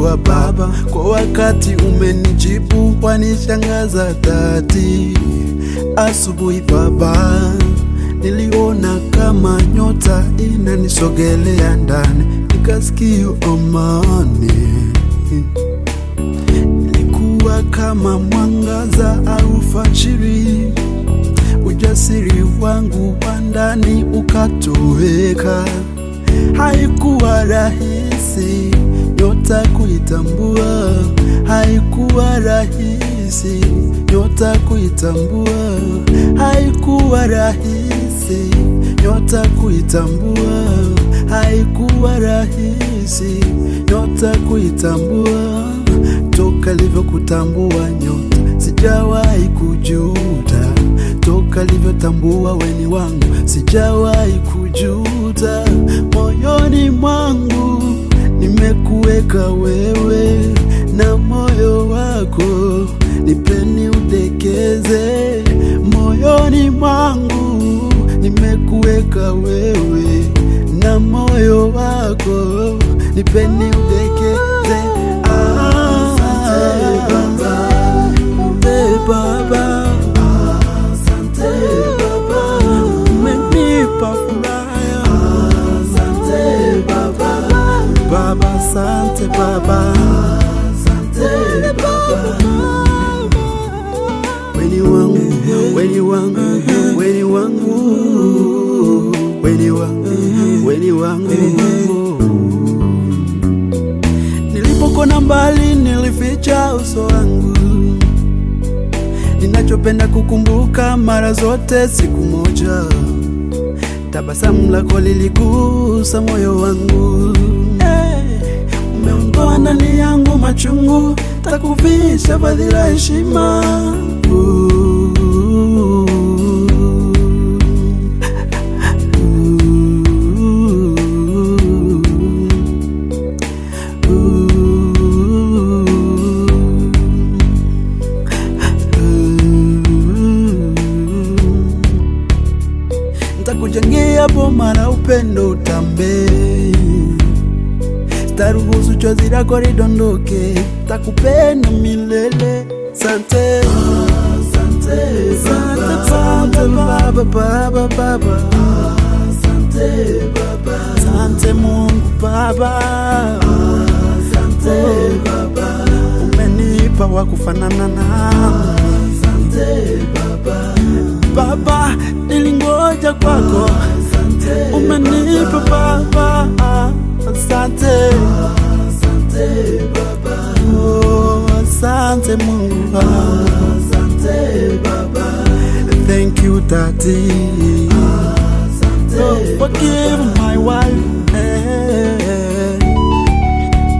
kujua Baba, kwa wakati umenijibu, wanishangaza dhati. Asubuhi Baba, niliona kama nyota inanisogelea ndani, nikasikia amani. Nilikuwa kama mwangaza au fajiri, ujasiri wangu wa ndani ukatoweka. Haikuwa rahisi nyota kuitambua, haikuwa rahisi nyota kuitambua, haikuwa rahisi nyota kuitambua, haikuwa rahisi nyota kuitambua. Toka nilivyokutambua nyota, sijawahi kujuta. Toka nilivyotambua weni wangu, sijawahi kujuta. Moyoni mwangu nimekuweka wewe, na moyo wako nipeni udekeze. Moyoni mwangu nimekuweka wewe, na moyo wako nipeni udekeze. Asante Baba, asante Baba, umenipa furaha. Asante Baba, Baba, asante Baba, asante Baba. Weni wangu, weni wangu, weni wangu, weni wangu, weni wangu. Nilipokona mbali nilificha uso wangu, ninachopenda kukumbuka mara zote siku moja, tabasamu lako liligusa moyo wangu. Umeondoa ndani yangu machungu, takuvisha vazi la heshima. Nitakujengia boma la upendo utambe, sitaruhusu chozi lako lidondoke, takupenda milele. Asante, asante Baba, Baba, Baba, asante Baba, asante Mungu Baba, asante Baba, umenipa wa kufanana nami. Asante Baba, Baba, nilingoja kwako, umenipa Baba. Asante, asante Baba, oh, asante Mungu, asante Baba. Thank you Daddy, asante, for giving my wife.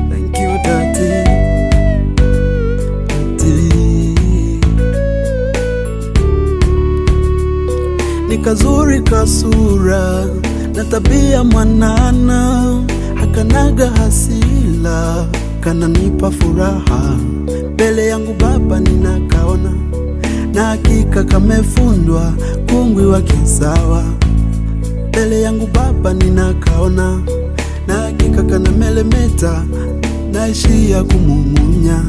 Thank you Daddy, nikazuri kasura na tabia mwanana, hakanaga hasila, kananipa furaha. Mbele yangu Baba ninakaona, na hakika kamefundwa kungwi wa kisawa. Mbele yangu Baba ninakaona, na hakika kana melemeta, naishia kumumunya.